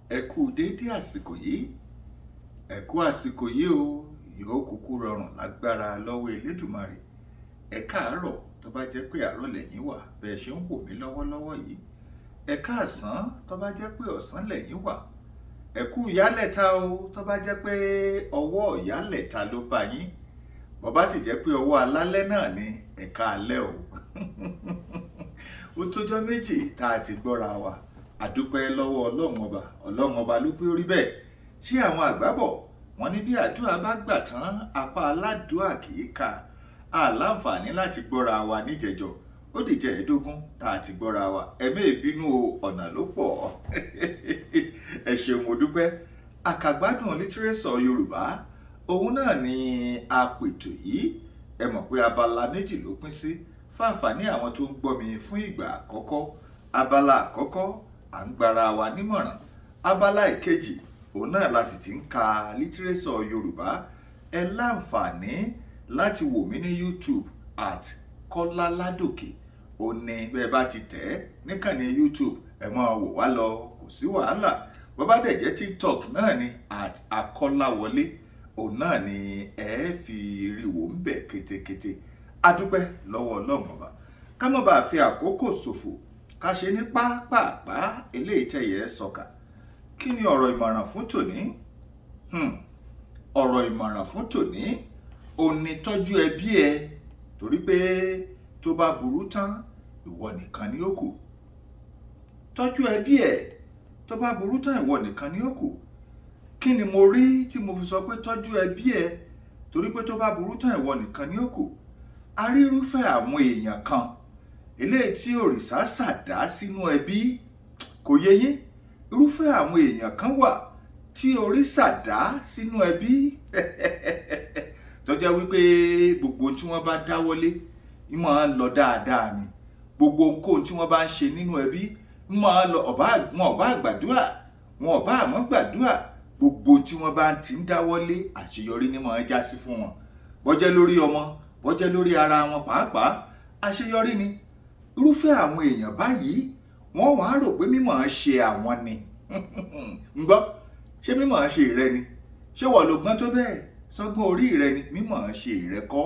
Ẹ kú déédé àsìkò yìí, ẹ kú àsìkò yìí o, yóò kúkú rọrùn lágbára lọ́wọ́ Elédùmarè. Ẹ káàárọ̀ tó bá jẹ́ pé àárọ̀ lẹ́yìn wà bẹ́ẹ̀ ṣe ń wò mí lọ́wọ́lọ́wọ́ yìí. Ẹ káàsán tó bá jẹ́ pé ọ̀sán lẹ́yìn wà. Ẹ kú ìyálẹ̀ta o tó bá jẹ́ pé ọwọ́ ìyálẹ̀ta ló bá yín. Bó bá sì jẹ́ pé ọwọ́ alálẹ́ náà ni ẹ káalẹ́ o. Ó tójọ́ méjì tá a ti gbọ́ra wa. Àdúpẹ́ lọ́wọ́ Ọlọ́run ọba ló pé ó rí bẹ́ẹ̀. Ṣé àwọn àgbà bọ̀ wọ́n ní bí àdúrà bá gbà tán apá aládùúà kì í ka. Àláǹfààní láti gbọ́ra wa níjẹ̀jọ́ ó dìjẹ́ ẹ̀ẹ́dógún tá a ti gbọ́ra wa. Ẹ̀mí ìbínú ọ̀nà ló pọ̀. Ẹ ṣeun mo dúpẹ́. Àkàgbádùn lítírésọ̀ Yorùbá òun náà ni apètò yìí. Ẹ mọ̀ pé abala méjì ló pín sí fáǹfààní àwọn tó ń gbọ́ mi fún ìgbà àkọ́kọ́. Abala àkọ́kọ́ à ń gbara wa nímọ̀ràn. Abala ìkejì òun náà la sì ti ń ka lítírésọ̀ Yorùbá. Ẹ láǹfààní láti wò mí ní YouTube @Kọ́lá Ládòkè. Ó ní bẹ́ẹ̀ bá ti tẹ̀ ẹ́ níkànnì YouTube ẹ máa wò wá lọ kò sí wàhálà. Bó bá dẹ̀ jẹ́ TikTok náà ni @Akọ́láwọlé. Òun náà ni ẹ fi rí wò ń bẹ̀ kétékété. Adúpẹ́ lọ́wọ́ Ọlọ́run ọba. Ká má bàa fi àkókò ṣòfò ká ṣe ní pápápá eléyìí tẹ̀yẹ sọ̀kà. Kí ni ọ̀rọ̀ ìmọ̀ràn fún tòní? Ọ̀rọ̀ ìmọ̀ràn fún tòní ò ní tọ́jú ẹbí ẹ torí pé tó bá burú tán ìwọ nìkan ni ó kù. Tọ́jú ẹbí ẹ tó bá burú tán ìwọ nìkan ni ó kù. Kí ni mo rí tí mo fi sọ pé tọ́jú ẹbí ẹ torí pé tó bá burú tán ìwọ nìkan ni ó kù? A rí irúfẹ́ àwọn èèyàn kan eléyìí tí òrìṣà ṣàdá sínú ẹbí. Kò yé yín? Irúfẹ́ àwọn èèyàn kan wà tí òrìṣà dá sínú ẹbí. Tó jẹ́ wípé gbogbo tí wọ́n bá dáwọ́lé máa ń lọ dáadáa ni. Gbogbo nǹkan tí wọ́n bá ń ṣe nínú ẹbí máa ń lọ wọn ò bá gbàdúrà wọn ò bá àmọ́ gbàdúrà. Gbogbo tí wọ́n bá ti ń dáwọ́lé àṣeyọrí ni máa ń já sí fún wọn. Bó jẹ́ lórí ọmọ, bó jẹ́ lórí ara wọn pàápàá àṣeyọrí ni. Irúfẹ́ àwọn èèyàn báyìí wọ́n wàá rò pé mímọ̀ ṣe àwọn ni. ń gbọ́ ṣé mímọ̀ ṣe rẹ ni? Ṣé wọ́n ló gbọ́n tó bẹ́ẹ̀? Sọ́gbọ́n orí rẹ ni mímọ̀ ṣe rẹ kọ́.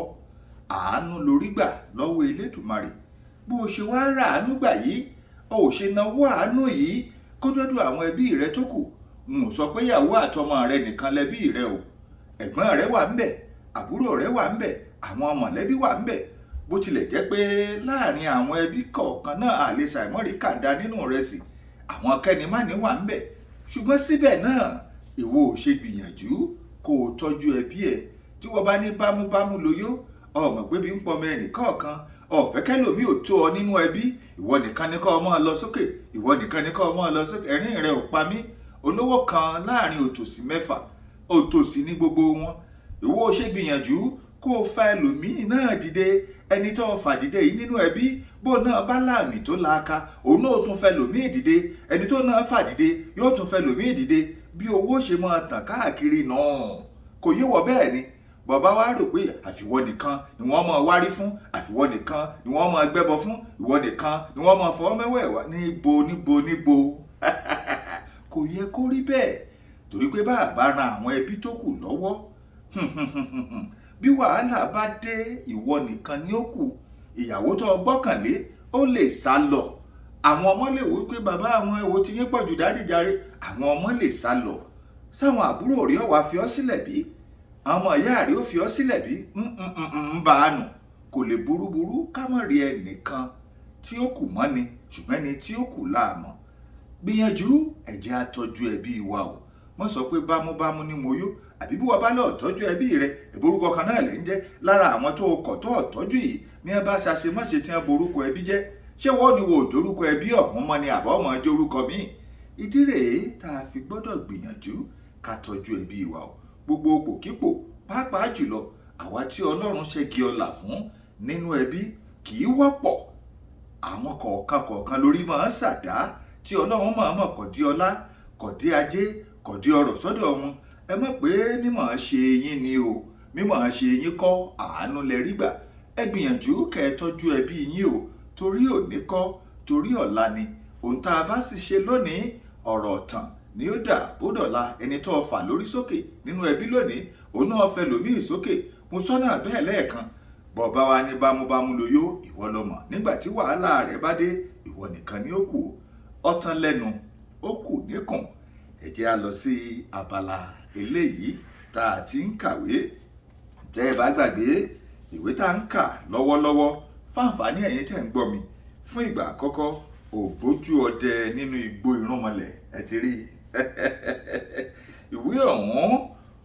Àánú lórí gbà lọ́wọ́ Elédùmarè. Bó o ṣe wá rà àánú gbà yìí o ò ṣe náwó àánú yìí kó dọ́dọ̀ àwọn ẹbí rẹ tó kù. N ò sọ pé ìyàwó àtọmọ rẹ nìkan lẹbí rẹ o. Ẹ̀gbọ́n rẹ wà ńbẹ̀, àbúrò rẹ wà ńbẹ̀, àwọn mọ̀lẹ́bí wà ńbẹ̀. Bó tilẹ̀ jẹ́ pé láàrin àwọn ẹbí kọ̀ọ̀kan náà àlè ṣàìmọ́rí kàńdá nínú rẹ̀ sí àwọn kẹ́nimánì wà ńbẹ̀. Ṣùgbọ́n síbẹ̀ náà ìwọ ò ṣe gbìyànjú kó o tọ́jú ẹbí ẹ. Tí wọ́n bá ní bámúbámú lóyó ọmọ pé bí ń pọmọ ẹnì kọ̀ọ̀kan ọ̀fẹ́ kẹ́lòmí ò tó ọ nínú ẹbí. Ìwọ nìkan ní kọ́ ọmọ lọ sókè, ìwọ nìkan ní kọ́ ọmọ lọ sókè. Ẹ̀rín rẹ ò pa mí. Olówó kan láàrin òtòṣì 6, òtòṣì ní gbogbo wọn. Ìwọ ò ṣe gbìyànjú kó o fa ẹlòmíì náà dìde. Ẹni tó fà dìde yìí nínú ẹbí bó náà bá láàmì tó laaka òun náà tún fẹ́ lòmíì dìde. Ẹni tó náà fà dìde yóò tún fẹ́ lòmíì dìde. Bí owó ṣe máa tàn káàkiri náà kò yé wọ bẹ́ẹ̀ ni. Bàbá wa rò pé àfiwọ́ nìkan ni wọ́n máa wárí fún, àfiwọ́ nìkan ni wọ́n máa gbẹ́bọ fún, ìwọ nìkan ni wọ́n máa fọwọ́ mẹ́wẹ̀ẹ̀wá níbo. Kò yẹ kó rí bẹ́ẹ̀ torí pé bàbá ran àwọn ẹbí tó kù lọ́wọ́. Bí wàhálà bá dé ìwọ nìkan ni ó kù. Ìyàwó tó gbọ́kànlé ó lè sá lọ. Àwọn ọmọ lè wò pé bàbá àwọn èwo ti yín pọ̀jù dádì jàre. Àwọn ọmọ lè sá lọ. Sáwọn àbúrò rí ó wá fi ọ́ sílẹ̀ bí? Àwọn ọmọ ìyá rí ó fi ọ́ sílẹ̀ bí? ń bá a nù. Kò lè burúburú ká má rí ẹnìkan tí ó kù mọ́ ni ṣùgbọ́n ẹni tí ó kù láàmọ́. Gbìyànjú ẹ jẹ́ á tọ́jú ẹbí wa o. Mo sọ pé bámúbámú ni mo yó àbí bí wọ́n bá lọ tọ́jú ẹbí rẹ ìborúkọ kan náà lè ń jẹ́ lára àwọn tó kọ̀ tó tọ́jú yìí ní ẹ bá ṣàṣemáṣe tí wọ́n borúkọ ẹbí jẹ́. Ṣé wọ́n ní wo òjòrúkọ ẹbí ọ̀hún mọ́ ni àbọ̀ ọmọ ẹjọ́ orúkọ míì? Ìdí rèé tá a fi gbọ́dọ̀ gbìyànjú ká tọ́jú ẹbí wa o. Gbogbo pòkípò pàápàá jùlọ àwa tí Ọlọ́run ṣẹ́gi ọlà fún nínú ẹbí kì í wọ́pọ̀. Àwọn kọ̀ọ̀kan lórí máa ń ṣàdá tí Ọlọ́run máa kọ̀dí ọlá kọ̀dí ajé kọ̀dí ọrọ̀ sọ́dọ̀ wọn. Ẹ mọ̀ pé mímọ̀ ṣe yín ni o, mímọ̀ ṣe yín kọ́ àánú lẹ rí gbà. Ẹ gbìyànjú kẹ́ ẹ tọ́jú ẹbí yín o torí òní kọ́ torí ọ̀la ni. Ohun tá a bá sì ṣe lónìí ọ̀rọ̀ ọ̀tàn ni ó dà bó dọ̀la. Ẹni tó fà lórí sókè nínú ẹbí lónìí, òun náà fẹ́ lòmíì sókè. Mo sọ́nà bẹ́ẹ̀ lẹ́ẹ̀kan, bọ̀bá wa ní bámúbámú ló yó, ìwọ ló mọ̀. Nígbà tí wàhálà rẹ̀ bá dé, ìwọ nìkan ni ó kù. Ọ̀tán lẹ́nu, ó kù níkùn. Ẹ jẹ́ á lọ sí abala eléyìí tá a ti ń kàwé. Tẹ́ ẹ bá gbàgbé, ìwé tá a ń kà lọ́wọ́lọ́wọ́ fáǹfààní ẹ̀yin tẹ́ ń gbọ́ mi fún ìgbà àkọ́kọ́, Ògbójú ọdẹ nínú igbó Irúnmọlẹ̀. Ẹ ti rí ìwé ọ̀hún,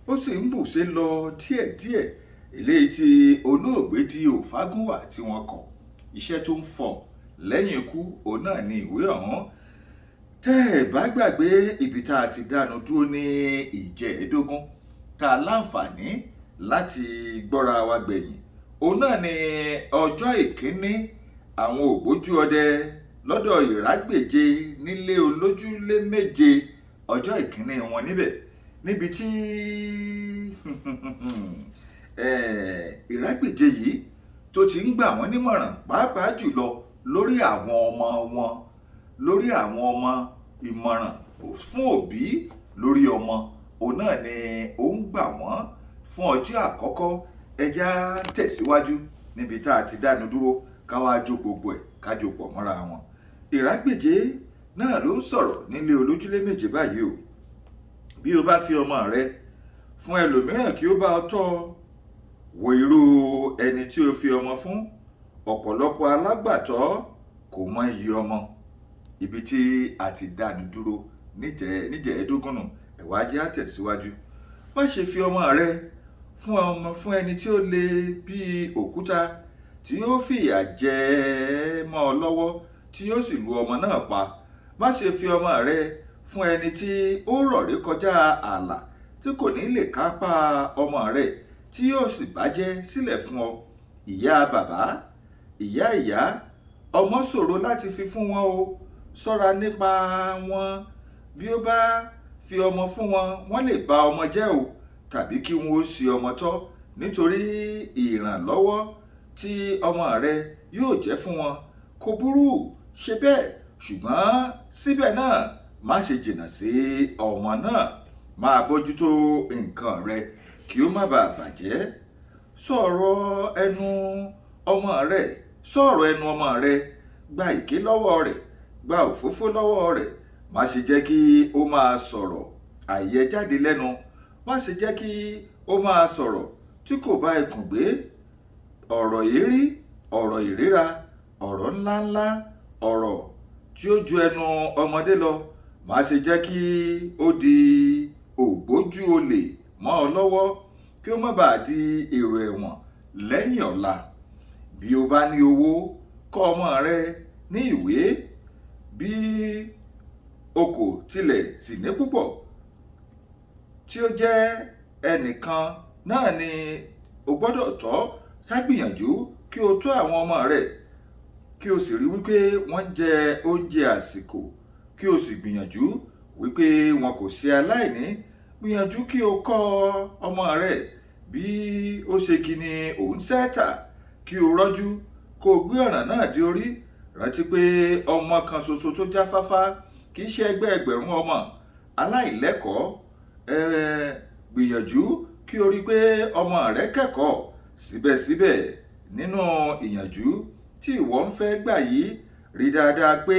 ó sì ń bùṣe lọ díẹ̀díẹ̀. Eléyìí tí olóògbé D.O. Fágúnwà tí wọ́n kọ. Iṣẹ́ tó ń fọ̀ lẹ́yìn ikú, òun náà ni ìwé ọ̀hún. Tẹ́ ẹ bá gbàgbé, ibi tá a ti dánu dúró ní ìjẹ́ẹ̀dógún tá a láǹfààní láti gbọ́ra wa gbẹ̀yìn, òun náà ni ọjọ́ ìkíní àwọn ògbójú ọdẹ lọ́dọ̀ Ìrágbèje nílé olójúlé méje. Ọjọ́ ìkíní wọn níbi tí Ìrágbèje yìí tó ti ń gbà wọ́n nímọ̀ràn, pàápàá jùlọ lórí àwọn ọmọ wọn, lórí àwọn ọmọ, ìmọ̀ràn fún òbí lórí ọmọ. Òun náà ni ó ń gbà wọ́n fún ọjọ́ àkọ́kọ́. Ẹ já tẹ̀síwájú níbi tá a ti dánu dúró, ká wá jó gbogbo ẹ̀, ká jó pọ̀ mọ́ra wọn. Ìrágbèje náà ló ń sọ̀rọ̀ nílé olójúlé méje báyìí o. Bí o bá fi ọmọ rẹ fún ẹlòmíràn kí ó bá ọ tọ́, wo irú ẹni tí o fi ọmọ fún. Ọ̀pọ̀lọpọ̀ alágbàtọ́ kò mọ iyì ọmọ. Ibi tí a ti dánu dúró níjẹ̀ẹ́dógún nù. Ẹ wá jẹ́ á tẹ̀síwájú. Má ṣe fi ọmọ rẹ fún ẹni tí ó le bí òkúta, tí yóò fìyà jẹ mọ́ ọ lọ́wọ́, tí yóò sì lu ọmọ náà pa. Má ṣe fi ọmọ rẹ fún ẹni tí ó rọ̀rí kọjá ààlà, tí kò ní lè kápá ọmọ rẹ, tí yóò sì bàjẹ́ sílẹ̀ fún ọ. Ìyá bàbá, ìyá ìyá, ọmọ ṣòro láti fi fún wọn o. Ṣọ́ra nípa wọn. Bí ó bá fi ọmọ fún wọn, wọ́n lè ba ọmọ jẹ́ o, tàbí kí wọn ó ṣì ọmọ tọ́. Nítorí ìrànlọ́wọ́ tí ọmọ rẹ yóò jẹ́ fún wọn. Kò burú, ṣe bẹ́ẹ̀, ṣùgbọ́n síbẹ̀ náà má ṣe jìnnà sí ọmọ náà. Máa bójútó nǹkan rẹ kí ó má bàa bàjẹ́. Sọ̀rọ̀ ẹnu ọmọ rẹ, gba ìké lọ́wọ́ rẹ̀, gba òfófó lọ́wọ́ rẹ̀. Má ṣe jẹ́ kí ó máa sọ̀rọ̀ àìyẹ́jáde lẹ́nu. Má ṣe jẹ́ kí ó máa sọ̀rọ̀ tí kò bá ikùn gbé. Ọ̀rọ̀ ìrí, ọ̀rọ̀ ìríra, ọ̀rọ̀ ńláńlá, ọ̀rọ̀ tí ó ju ẹnu ọmọdé lọ. Má ṣe jẹ́ kí ó di ògbójú olè mọ́ ọ lọ́wọ́, kí ó má bàa di èrò ẹ̀wọ̀n lẹ́yìn ọ̀la. Bí o bá ní owó, kọ́ ọmọ rẹ ní ìwé. Bí o kò tilẹ̀ sì ní púpọ̀, tí ó jẹ́ ẹnìkan náà ni o gbọ́dọ̀ tọ́. Ṣàgbìyànjú kí o tọ́ àwọn ọmọ rẹ, kí o sì rí wípé wọ́n jẹ oúnjẹ àsìkò, kí o sì gbìyànjú wípé wọn kò ṣe aláìní. Gbìyànjú kí o kọ́ ọmọ rẹ bí ó ṣe kíni òun sẹ́tà, kí o rọ́jú, kó o gbé ọ̀ràn náà dé orí. Rántí pé ọmọ kan ṣoṣo tó jáfáfá kì í ṣe ẹgbẹ́ ẹgbẹ̀rún ọmọ aláìlẹ́kọ̀ọ́. Gbìyànjú kí o rí pé ọmọ rẹ kẹ́kọ̀ọ́. Síbẹ̀síbẹ̀, nínú ìyànjú tí ìwọ ń fẹ́ gbà yìí, rí dáadáa pé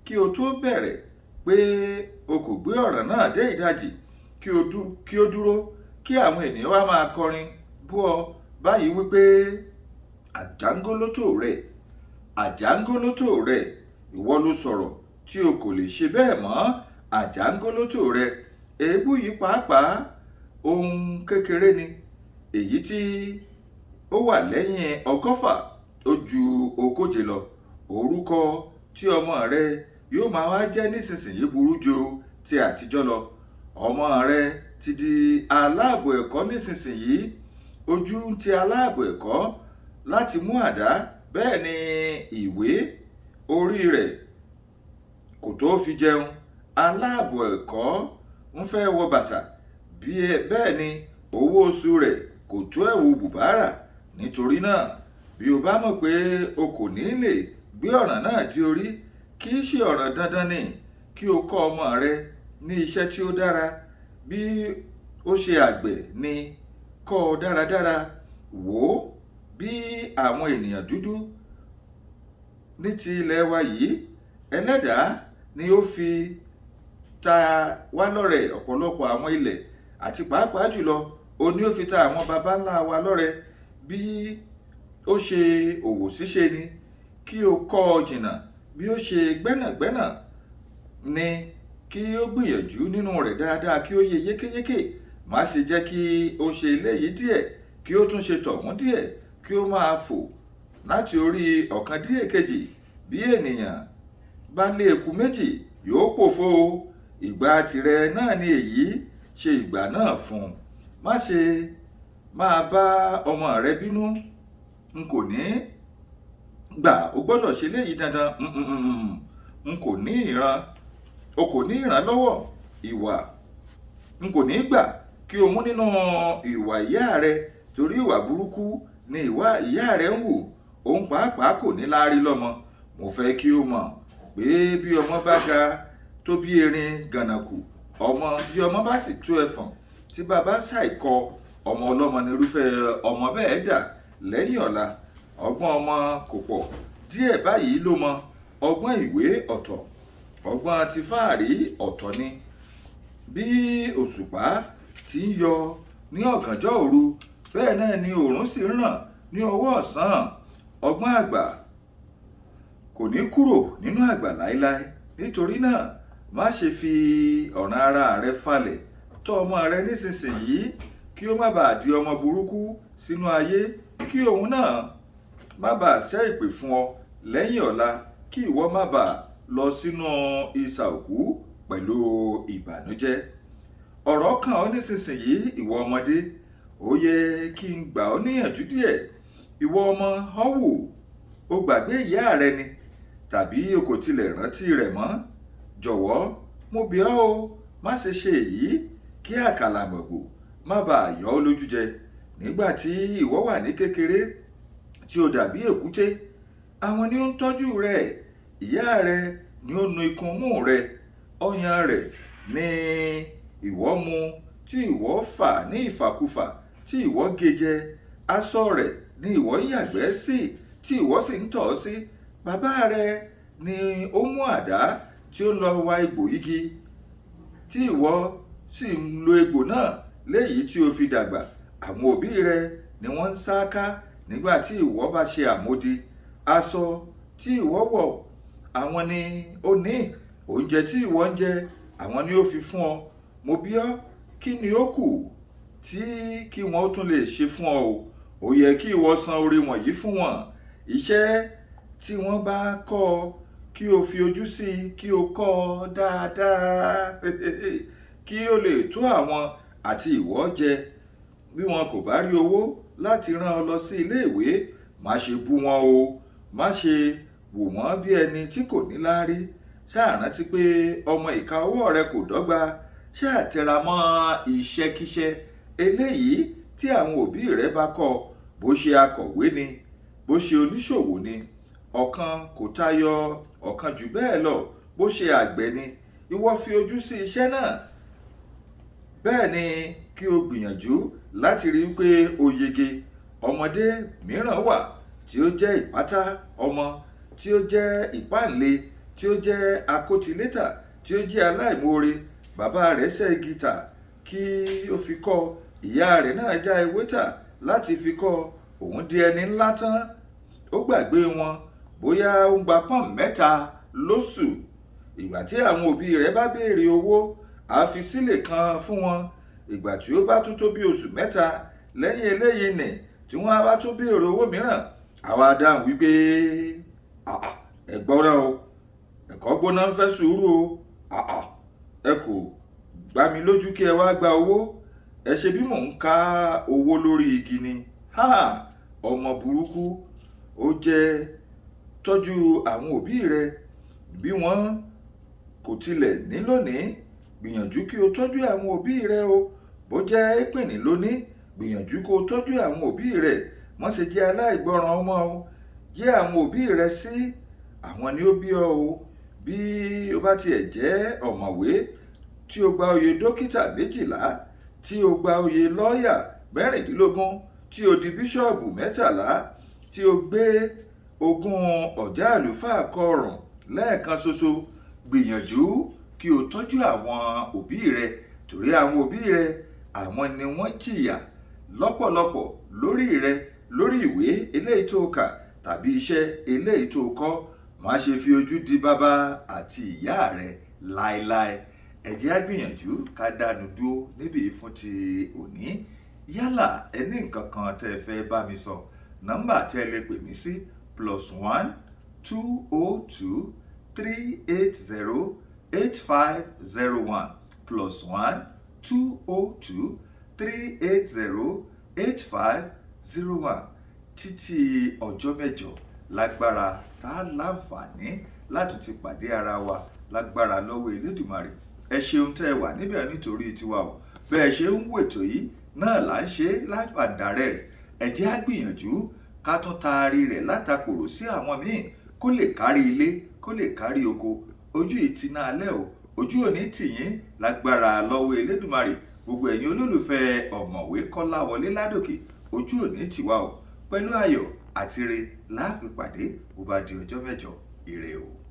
kí o tó bẹ̀rẹ̀ pé o kò gbé ọ̀ràn náà dé ìdajì, kí o dúró kí àwọn ènìyàn wá máa kọrin bú ọ báyìí wípé àjángólótò rẹ̀, ìwọ ló sọ̀rọ̀ tí o kò lè ṣe bẹ́ẹ̀ mọ́. Àjángólótò rẹ̀. Èébú yìí pàápàá ohun kékeré ni. Èyí tí ó wà lẹ́yìn 100 ó ju 140 lọ. Orúkọ tí ọmọ rẹ yóò máa wá jẹ́ nísinsìnyí burú ju ti àtijọ́ lọ. Ọmọ rẹ ti di aláàbò ẹ̀kọ́ nísinsìnyí. Ojú ń ti aláàbò ẹ̀kọ́ láti mú àdá. Bẹ́ẹ̀ ni ìwé orí rẹ̀ kò tó fi jẹun. Aláàbò ẹ̀kọ́ ń fẹ́ wọ bàtà. Bẹ́ẹ̀ ni owó oṣù rẹ̀ kò tó ẹ̀wù bùbá rà. Nítorí náà, bí o bá mọ̀ pé o kò ní lè gbé ọ̀ràn náà dé orí, kì í ṣe ọ̀ràn dandan ni kí o kọ́ ọmọ rẹ ní iṣẹ́ tí ó dára. Bí ó ṣe àgbẹ̀ ni, kọ́ ọ dáradára. Wò ó bí àwọn ènìyàn dúdú ní ti ilẹ̀ wa yìí, Ẹlẹ́dàá ni ó fi ta wá lọ́rẹ ọ̀pọ̀lọpọ̀ àwọn ilẹ̀, àti pàápàá jùlọ ó ní ó fi ta àwọn baba ńlá wa lọ́rẹ. Bí ó ṣe òwò ṣíṣe ni, kí o kọ́ ọ jìnnà. Bí ó ṣe gbẹ́nàgbẹ́nà ni, kí ó gbìyànjú nínú rẹ̀ dáadáa, kí ó yé yékéyéké. Má ṣe jẹ́ kí ó ṣe eléyìí díẹ̀, kí ó tún ṣe tọ̀hún díẹ̀, kí ó máa fò láti orí ọ̀kan dé èkejì. Bí ènìyàn bá lé eku méjì, yóò pòfo. Ìgbà tìrẹ náà ni èyí, ṣe ìgbà náà fún un. Má ṣe máa bá ọmọ rẹ bínú. N kò ní gbà, o gbọ́dọ̀ ṣe léyìí dandan. N kò ní ìran, o kò ní ìrànlọ́wọ́ ìwà. N kò ní gbà kí o mú nínú ìwà ìyá rẹ, torí ìwà burúkú ni ìwà ìyá rẹ ń hù. Òun pàápàá kò ní láárí lọ́mọ. Mo fẹ́ kí o mọ̀ pé bí ọmọ bá ga tó bí erin gànàkù, bí ọmọ bá sì tó ẹfọ̀n, tí bàbá ṣàìkọ, ọmọ ọlọ́mọ ni irúfẹ́ ọmọ bẹ́ẹ̀ dà lẹ́yìn ọ̀la. Ọgbọ́n ọmọ kò pọ̀, díẹ̀ báyìí ló mọ. Ọgbọ́n ìwé ọ̀tọ̀, ọgbọ́n ti fáàrí ọ̀tọ̀ ni. Bí òṣùpá ti ń yọ ní ọ̀gànjọ́ òru, bẹ́ẹ̀ náà ni òòrùn sì ń ràn ní ọwọ́ ọ̀sán. Ọgbọ́n àgbà kò ní kúrò nínú àgbà láéláé. Nítorí náà, má ṣe fi ọ̀ràn ara rẹ falẹ̀. Tọ́ ọmọ rẹ nísinsìnyí, kí ó má bàa di ọmọ burúkú sínú ayé, kí òun náà má bàa ṣẹ́ ìpè fún ọ lẹ́yìn ọ̀la, kí ìwọ má bàa lọ sínú isà òkú pẹ̀lú ìbànújẹ́. Ọ̀rọ̀ kàn ọ́ nísinsìnyí, ìwọ ọmọdé. Ó yẹ kí n gbà ọ́ níyànjú díẹ̀. Ìwọ ọmọ họ́wù, o gbàgbé ìyá rẹ ni, tàbí o kò tilẹ̀ rántí rẹ̀ mọ́? Jọ̀wọ́, mo bẹ̀ ọ́ o, má ṣe ṣe èyí, kí àkàlàmọ̀gbò má bàa yọ ọ́ lójú jẹ. Nígbà tí ìwọ wà ní kékeré, tí o dàbí èkúté, àwọn ni ó ń tọ́jú rẹ. Ìyá rẹ ni ó nu ikùn mú rẹ. Ọyàn rẹ̀ ni ìwọ mu, tí ìwọ fà ní ìfàkúfà, tí ìwọ gé jẹ. Aṣọ rẹ̀ ni ìwọ yàgbẹ́ sí, tí ìwọ sì ń tọ̀ sí. Bàbá rẹ ni ó mú àdá tí ó lọ wa egbò igi, tí ìwọ sì ń lo egbò náà léyìí tí o fi dàgbà. Àwọn òbí rẹ ni wọ́n ń sáká nígbà tí ìwọ bá ṣe àmódi. Aṣọ tí ìwọ wọ̀, àwọn ni ó ní. Oúnjẹ tí ìwọ ń jẹ, àwọn ni ó fi fún ọ. Mo bi ọ́, kí ni ó kù tí kí wọ́n tún lè ṣe fún ọ o? Ó yẹ kí ìwọ san oore wọ̀nyí fún wọn. Iṣẹ́ tí wọ́n bá kọ́ ọ, kí o fi ojú sí i, kí o kọ́ ọ dáadáa kí ó lè tó àwọn àti ìwọ jẹ. Bí wọn kò bá rí owó láti rán ọ lọ sí ilé ìwé, má ṣe bú wọn o. Má ṣe wò wọ́n bí ẹni tí kò ní láárí. Ṣáà rántí pé ọmọ ìka ọwọ́ rẹ kò dọ́gba. Ṣáà tẹra mọ́ iṣẹ́kíṣẹ́ eléyìí tí àwọn òbí rẹ bá kọ́. Bó ṣe akọ̀wé ni, bó ṣe oníṣòwò ni, ọ̀kan kò tayọ ọ̀kan jù bẹ́ẹ̀ lọ. Bó ṣe àgbẹ̀ ni, ìwọ fi ojú sí iṣẹ́ náà. Bẹ́ẹ̀ ni kí o gbìyànjú láti rí pé o yege. Ọmọdé mìíràn wà tí ó jẹ́ ìpátá ọmọ, tí ó jẹ́ ìpáǹle, tí ó jẹ́ akótilétà, tí ó jẹ́ aláìmoore. Bàbá rẹ̀ ṣẹ́ igi tà kí ó fi kọ́. Ìyá rẹ̀ náà já ewé tà láti fi kọ́. Òun di ẹni ńlá tán. Ó gbàgbé wọn. Bóyá ó ń gba pọ́n 3 lóṣù. Ìgbà tí àwọn òbí rẹ̀ bá béèrè owó, a fi sílè kan fún wọn. Ìgbà tí ó bá tún tó bí oṣù 3 lẹ́yìn eléyìí nì, tí wọ́n bá tún béèrè owó mìíràn, àwa dáhùn wípé ẹ gbọ́ràn o, ẹ̀kọ́ gbóná ń fẹ́ sùúrù o. Ẹ kò gbá mi lójú kí ẹ wá gba owó. Ẹ ṣe bí mò ń ká owó lórí igi ni. Ọmọ burúkú. Ó jẹ́ tọ́jú àwọn òbí rẹ. Bí wọ́n kò tilẹ̀ ní lónìí, gbìyànjú kí o tọ́jú àwọn òbí rẹ o. Bó jẹ́ èpèní lónìí, gbìyànjú kí o tọ́jú àwọn òbí rẹ. Má ṣe jẹ́ aláìgbọràn ọmọ o. Yẹ́ àwọn òbí rẹ sí. Àwọn ni ó bí ọ o. Bí o bá tiẹ̀ jẹ́ ọ̀mọ̀wé tí o gba oyè dókítà 12, tí o gba oyè lọ́ọ̀yà 16, tí o di bíṣọ̀bù 13, tí o gbé ogún ọ̀já àlùfáà kọrùn lẹ́ẹ̀kan ṣoṣo, gbìyànjú kí o tọ́jú àwọn òbí rẹ, torí àwọn òbí rẹ àwọn ni wọ́n jìyà lọ́pọ̀lọpọ̀ lórí rẹ, lórí ìwé eléyìí tó kà tàbí iṣẹ́ eléyìí tó kọ́. Má ṣe fi ojú di bàbá àti ìyá rẹ láéláé. Ẹ jẹ́ á gbìyànjú ká dánu dúró níbí fún ti òní. Yálà ẹ ní nǹkan kan tẹ́ ẹ fẹ́ bá mi sọ, nọ́mbà tẹ́ ẹ lè pè mí sí +1 202 380 8501 +1 202 380 8501. Títí ọjọ́ mẹ́jọ lágbára tá a láǹfààní láti ti pàdé ara wa lágbára lọ́wọ́ Elédùmarè. Ẹ ṣeun tẹ́ ẹ wà níbẹ̀ nítorí tiwa o. Bẹ́ẹ̀ ṣe ń wò ètò yìí náà là ń ṣe live and direct. Ẹ jẹ́ á gbìyànjú ká tún taari rẹ̀ látàkòrò sí àwọn míì kó lè kárí ilé, kó lè kárí oko. Ojú ìtìná alẹ́ o, ojú òní tìyín lágbára lọ́wọ́ Elédùmarè. Gbogbo ẹ̀yin olólùfẹ́ ọ̀mọ̀wé Kọ́láwọlé Ládòkè, ojú òní tiwa o. Pẹ̀lú ayọ̀ àti ire la fi pàdé bó bá di ọjọ́ mẹ́jọ. Ire o.